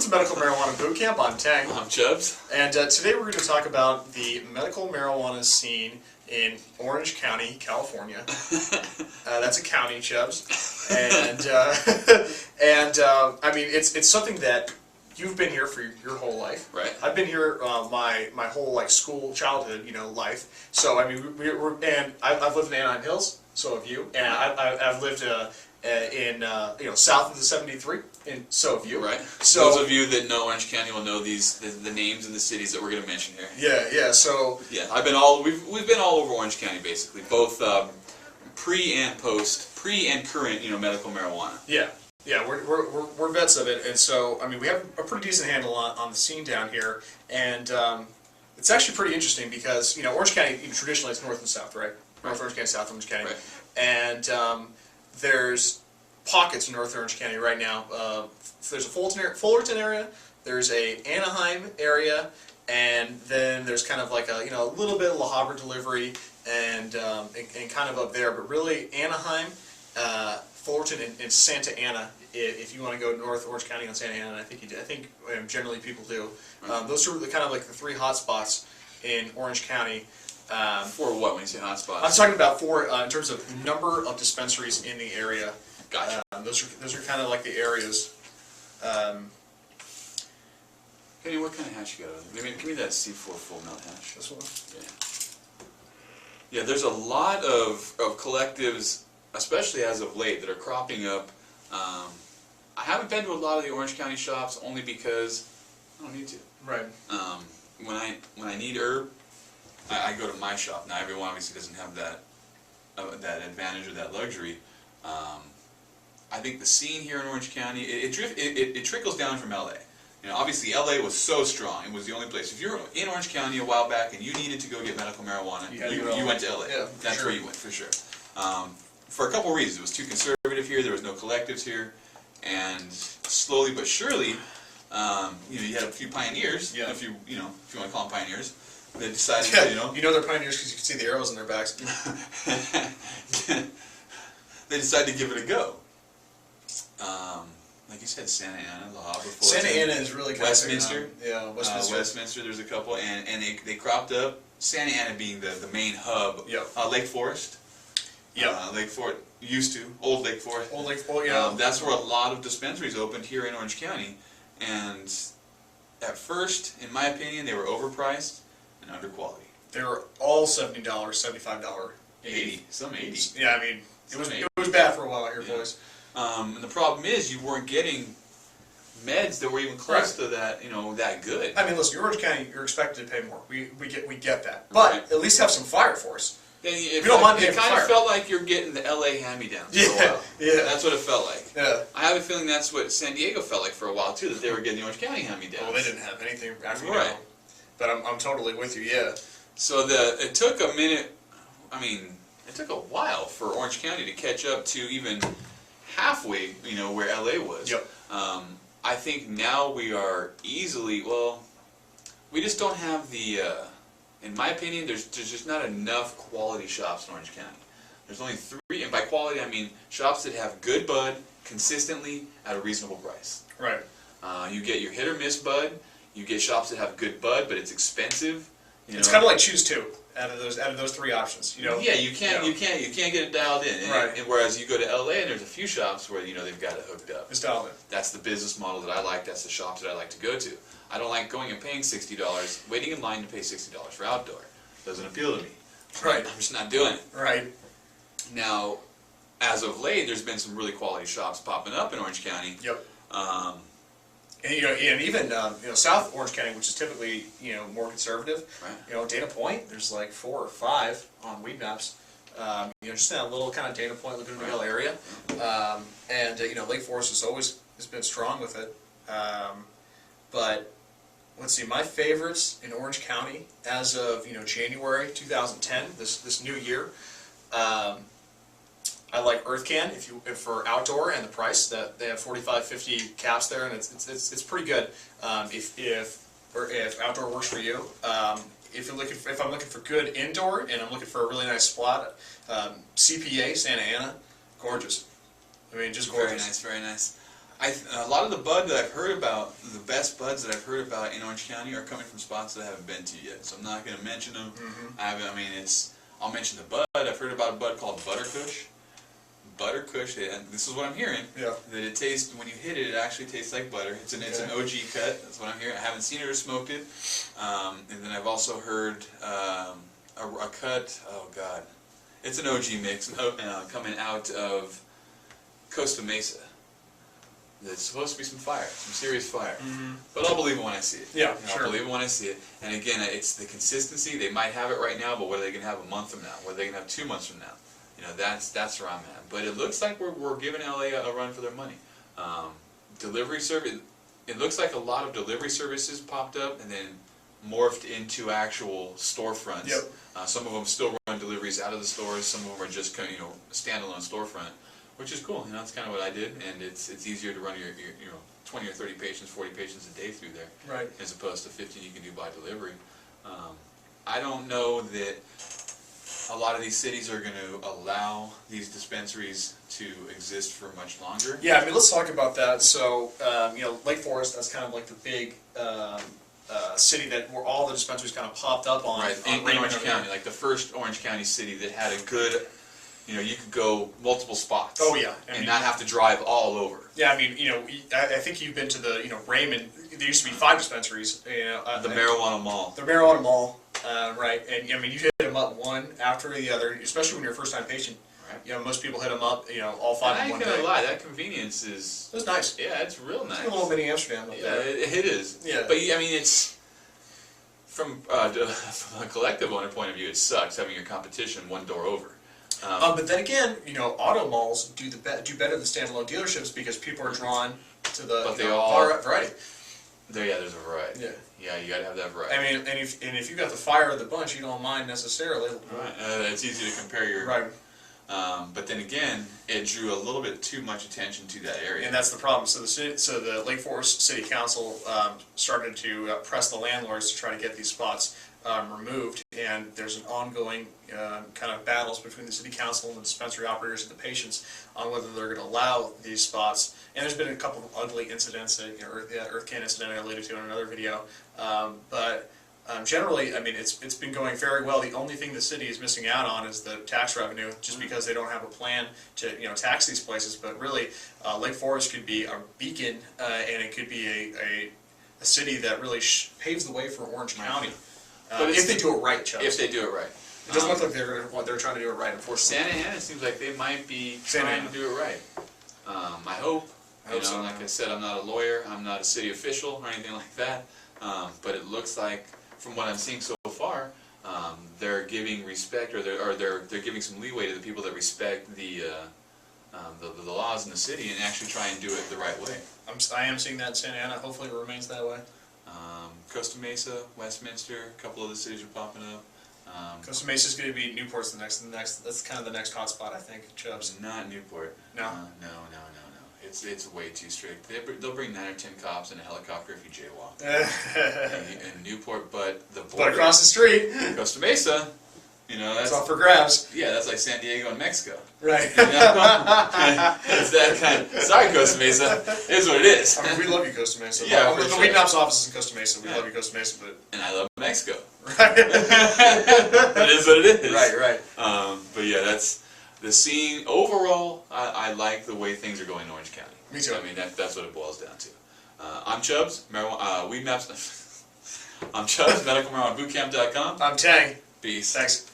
to Medical Marijuana Bootcamp. I'm Tang. I'm Chubbs. And today we're going to talk about the medical marijuana scene in Orange County, California. That's a county, Chubbs. And I mean, it's something that you've been here for your whole life. Right. I've been here my whole school childhood life. So I mean, I've lived in Anaheim Hills. So have you. And I've lived in south of the 73, and so have you. Right. So those of you that know Orange County will know the names of the cities that we're going to mention here. Yeah. So yeah, we've been all over Orange County basically, both pre and current medical marijuana. Yeah, we're vets of it, and so I mean we have a pretty decent handle on the scene down here, and it's actually pretty interesting because Orange County traditionally it's north and south, right? North Orange County, South Orange County, right. And there's pockets in North Orange County right now. There's a Fullerton area, there's a Anaheim area, and then there's kind of like a little bit of La Habra delivery and kind of up there, but really Anaheim, Fullerton, and Santa Ana. If you want to go North Orange County on Santa Ana, and I think generally people do. Those are kind of like the three hot spots in Orange County. For what when you say hot spots? I'm talking about in terms of number of dispensaries in the area. Gotcha. Those are kind of like the areas. Kenny, what kind of hash you got? Give me that C4 full melt hash. This one. Yeah. Yeah, there's a lot of collectives, especially as of late, that are cropping up. I haven't been to a lot of the Orange County shops only because I don't need to. Right. When I need herb, I go to my shop. Now everyone obviously doesn't have that advantage or that luxury. I think the scene here in Orange County it trickles down from LA. Obviously LA was so strong; it was the only place. If you're in Orange County a while back and you needed to go get medical marijuana, you went to LA. Yeah, that's where you went for sure. For a couple of reasons, it was too conservative here. There was no collectives here, and slowly but surely, you had a few pioneers. Yeah. If you want to call them pioneers. They decided they're pioneers because you can see the arrows in their backs. They decided to give it a go. Like you said, Santa Ana, La Habra, Santa Ana is really kind Westminster. Of Westminster. Westminster, there's a couple, and they cropped up. Santa Ana being the main hub. Yep. Lake Forest. Yeah. Lake Forest used to Old Lake Forest. Old Lake Forest. Yeah. That's where a lot of dispensaries opened here in Orange County, and at first, in my opinion, they were overpriced and under quality. They were all $70, $75, $80, some $80. Yeah, I mean, it was bad for a while here, boys. And the problem is you weren't getting meds that were even close to that, that good. I mean, listen, Orange County, you're expected to pay more. We get that, but at least have some fire for us. We don't mind paying it for kind fire. of felt like you're getting the LA hand-me-downs for a while. Yeah. That's what it felt like. Yeah. I have a feeling that's what San Diego felt like for a while too, that they were getting the Orange County hand-me-downs. Well, they didn't have anything after right. But I'm totally with you. Yeah. So it took a minute. I mean, it took a while for Orange County to catch up to even halfway, where LA was. Yep. I think now we are easily, we just don't have the, in my opinion, there's just not enough quality shops in Orange County. There's only 3, and by quality I mean shops that have good bud consistently at a reasonable price. Right. You get your hit or miss bud. You get shops that have good bud, but it's expensive. It's kind of like choose two out of those 3 options. Yeah, you can't get it dialed in. Right. And whereas you go to LA and there's a few shops where they've got it hooked up. It's dialed in. That's the business model that I like. That's the shops that I like to go to. I don't like going and paying $60, waiting in line to pay $60 for outdoor. Doesn't appeal to me. Right. I'm just not doing it. Right. Now, as of late, there's been some really quality shops popping up in Orange County. Yep. And even South Orange County, which is typically more conservative. Right. Dana Point, there's like 4 or 5 on Weed Maps. Just in that little kind of Dana Point, Laguna Niguel area. Lake Forest has been strong with it. But let's see, my favorites in Orange County as of January 2010, this new year. I like EarthCan if for outdoor, and the price that they have 45-50 caps there, and it's pretty good. If outdoor works for you, if I'm looking for good indoor and I'm looking for a really nice spot, CPA Santa Ana, gorgeous. I mean, just gorgeous. Very nice, very nice. A lot of the bud that I've heard about, the best buds that I've heard about in Orange County are coming from spots that I haven't been to yet. So I'm not going to mention them. I'll mention the bud. I've heard about a bud called Butterkush. Butterkush, and this is what I'm hearing. Yeah. That it tastes, when you hit it, it actually tastes like butter. It's an OG cut. That's what I'm hearing. I haven't seen it or smoked it. And then I've also heard a cut. Oh God, it's an OG mix coming out of Costa Mesa. There's supposed to be some fire, some serious fire. But I'll believe it when I see it. Yeah, I'll believe it when I see it. And again, it's the consistency. They might have it right now, but what are they going to have a month from now? What are they going to have 2 months from now? You know, that's where I'm at. But it looks like we're giving LA a run for their money. Delivery service. It looks like a lot of delivery services popped up and then morphed into actual storefronts. Yep. Some of them still run deliveries out of the stores. Some of them are just standalone storefront, which is cool. You know, that's kind of what I did, and it's easier to run your 20 or 30 patients, 40 patients a day through there, right, as opposed to 15 you can do by delivery. I don't know that a lot of these cities are going to allow these dispensaries to exist for much longer. Yeah, I mean, let's talk about that. So, Lake Forest, that's kind of like the big city where all the dispensaries kind of popped up on. Right, in Orange County, like the first Orange County city that had a good, you could go multiple spots. Oh yeah, and not have to drive all over. Yeah, I mean, I think you've been to the, Raymond. There used to be 5 dispensaries. The marijuana mall. The marijuana mall, right? And I mean, you hit them up one after the other, especially when you're a first-time patient. Right. Most people hit them up, all 5 in one day. I ain't gonna lie, that convenience is. It's nice. Yeah, it's real nice. It's a little mini Amsterdam up there. It is. Yeah. But I mean, it's from a collective owner point of view, it sucks having your competition one door over. But then again, auto malls do better than standalone dealerships because people are drawn to the variety. There's a variety. Yeah. Yeah, you gotta have that variety. I mean, and if you got the fire of the bunch, you don't mind necessarily. Right. It's easy to compare your. Right. But then again, it drew a little bit too much attention to that area. And that's the problem. So the Lake Forest City Council started to press the landlords to try to get these spots removed, and there's an ongoing kind of battles between the city council and the dispensary operators and the patients on whether they're going to allow these spots. And there's been a couple of ugly incidents, Earth Can incident I alluded to in another video, but generally, I mean, it's been going very well. The only thing the city is missing out on is the tax revenue, just because they don't have a plan to tax these places. But really, Lake Forest could be a beacon, and it could be a city that really paves the way for Orange County. But if they do it right, Chubbs. If they do it right. It doesn't look like they're trying to do it right, unfortunately. Santa Ana seems like they might be trying to do it right. I hope. So, like I said, I'm not a lawyer. I'm not a city official or anything like that. But it looks like, from what I'm seeing so far, they're giving respect, or they're giving some leeway to the people that respect the laws in the city and actually try and do it the right way. I am seeing that in Santa Ana. Hopefully, it remains that way. Costa Mesa, Westminster, a couple other cities are popping up. Costa Mesa is going to be Newport's the next. That's kind of the next hot spot, I think. Chubbs. Not Newport. No. No. It's way too strict. They'll bring 9 or 10 cops in a helicopter if you jaywalk. in Newport, but the border. But across the street. Costa Mesa, that's all for grabs. Yeah, that's like San Diego and Mexico. Right. It's that kind of. Sorry, Costa Mesa. It is what it is. I mean, we love you, Costa Mesa. Yeah, the Weed Knobs office is in Costa Mesa. We love you, Costa Mesa, but. And I love Mexico. Right. It is what it is. Right. But yeah, that's the scene overall. I like the way things are going in Orange County. Me too. I mean, that's what it boils down to. I'm Chubbs, Weed Maps. I'm Chubbs, medicalmarijuanabootcamp.com. I'm Tang. Peace. Thanks.